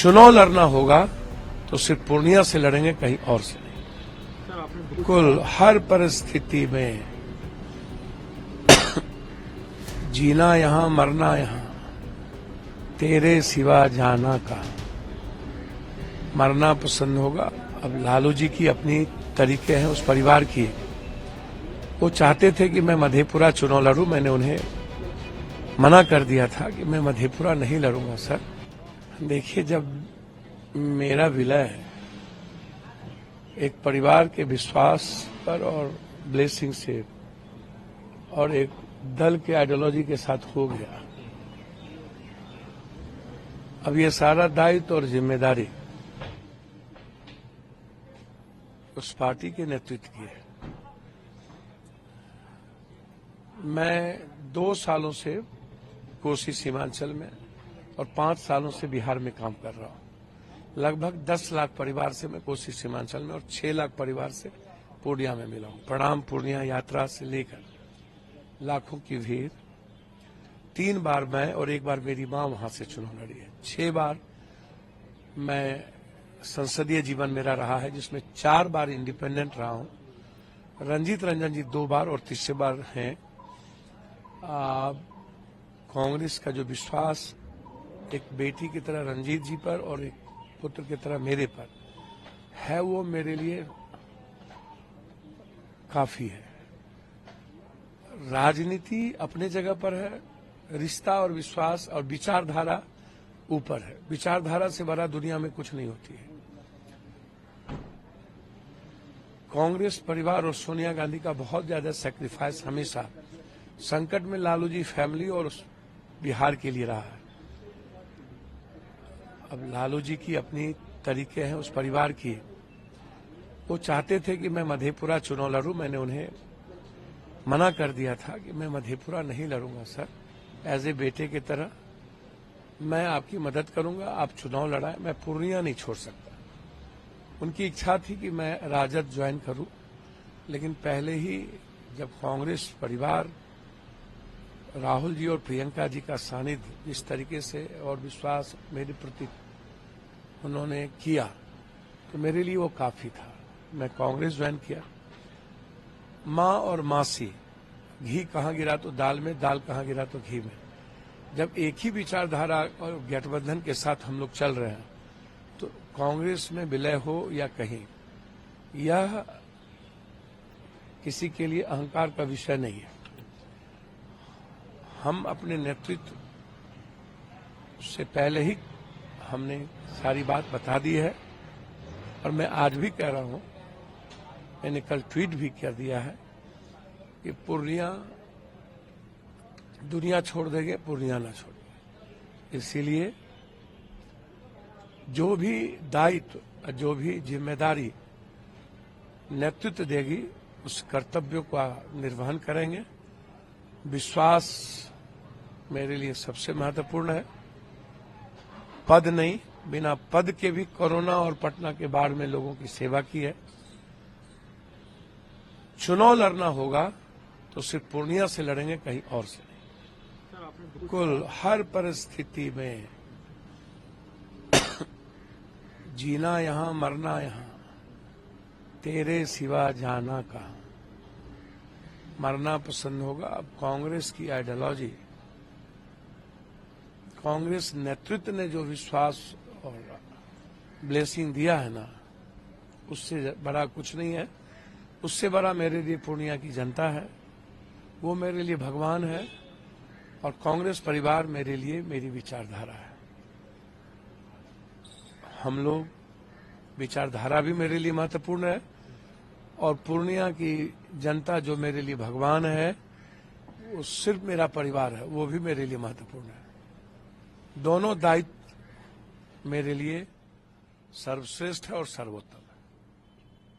चुनाव लड़ना होगा तो सिर्फ पूर्णिया से लड़ेंगे, कहीं और से नहीं। बिल्कुल हर परिस्थिति में जीना यहां मरना यहां, तेरे सिवा जाना का। मरना पसंद होगा। अब लालू जी की अपनी तरीके हैं, उस परिवार की। वो चाहते थे कि मैं मधेपुरा चुनाव लड़ूं, मैंने उन्हें मना कर दिया था कि मैं मधेपुरा नहीं लड़ूंगा सर। देखिए, जब मेरा विलय एक परिवार के विश्वास पर और ब्लेसिंग से और एक दल के आइडियोलॉजी के साथ हो गया, अब ये सारा दायित्व और जिम्मेदारी उस पार्टी के नेतृत्व की है। मैं 2 सालों से कोसी सीमांचल में और 5 सालों से बिहार में काम कर रहा हूं। लगभग 10 लाख परिवार से मैं कोसी सीमांचल में और 6 लाख परिवार से पूर्णिया में मिला हूं। प्रणाम पूर्णिया यात्रा से लेकर लाखों की भीड़। 3 बार मैं और 1 बार मेरी मां वहां से चुनाव लड़ी है। 6 बार मैं संसदीय जीवन मेरा रहा है, जिसमें 4 बार इंडिपेंडेंट रहा हूं। रंजीत रंजन जी 2 बार और तीसरे बार हैं। कांग्रेस का जो विश्वास एक बेटी की तरह रंजीत जी पर और एक पुत्र की तरह मेरे पर है, वो मेरे लिए काफी है। राजनीति अपने जगह पर है, रिश्ता और विश्वास और विचारधारा ऊपर है। विचारधारा से बड़ा दुनिया में कुछ नहीं होती है। कांग्रेस परिवार और सोनिया गांधी का बहुत ज्यादा सैक्रिफाइस हमेशा संकट में लालू जी फैमिली और बिहार के लिए रहा है। अब लालू जी की अपनी तरीके हैं, उस परिवार की। वो चाहते थे कि मैं मधेपुरा चुनाव लड़ूं, मैंने उन्हें मना कर दिया था कि मैं मधेपुरा नहीं लड़ूंगा सर। एज ए बेटे की तरह मैं आपकी मदद करूंगा, आप चुनाव लड़ाएं, मैं पूर्णिया नहीं छोड़ सकता। उनकी इच्छा थी कि मैं राजद ज्वाइन करूं, लेकिन पहले ही जब कांग्रेस परिवार राहुल जी और प्रियंका जी का सानिध्य जिस तरीके से और विश्वास मेरे प्रति उन्होंने किया, तो मेरे लिए वो काफी था। मैं कांग्रेस ज्वाइन किया। माँ और मासी, घी कहाँ गिरा तो दाल में, दाल कहाँ गिरा तो घी में। जब एक ही विचारधारा और गठबंधन के साथ हम लोग चल रहे हैं, तो कांग्रेस में विलय हो या कहीं, यह किसी के लिए अहंकार का विषय नहीं है। हम अपने नेतृत्व से पहले ही हमने सारी बात बता दी है, और मैं आज भी कह रहा हूं, मैंने कल ट्वीट भी कर दिया है कि पूर्णिया दुनिया छोड़ देंगे, पूर्णिया ना छोड़ेंगे। इसीलिए जो भी दायित्व, जो भी जिम्मेदारी नेतृत्व देगी, उस कर्तव्यों का निर्वहन करेंगे। विश्वास मेरे लिए सबसे महत्वपूर्ण है। पद नहीं, बिना पद के भी कोरोना और पटना के बाढ़ में लोगों की सेवा की है। चुनाव लड़ना होगा तो सिर्फ पूर्णिया से लड़ेंगे, कहीं और से नहीं। बिल्कुल हर परिस्थिति में जीना यहां मरना यहां, तेरे सिवा जाना का। मरना पसंद होगा। अब कांग्रेस की आइडियोलॉजी, कांग्रेस नेतृत्व ने जो विश्वास और ब्लेसिंग दिया है ना, उससे बड़ा कुछ नहीं है। उससे बड़ा मेरे लिए पूर्णिया की जनता है, वो मेरे लिए भगवान है, और कांग्रेस परिवार मेरे लिए मेरी विचारधारा है। हम लोग, विचारधारा भी मेरे लिए महत्वपूर्ण है, और पूर्णिया की जनता जो मेरे लिए भगवान है, वो सिर्फ मेरा परिवार है, वो भी मेरे लिए महत्वपूर्ण है। दोनों दायित्व मेरे लिए सर्वश्रेष्ठ है और सर्वोत्तम।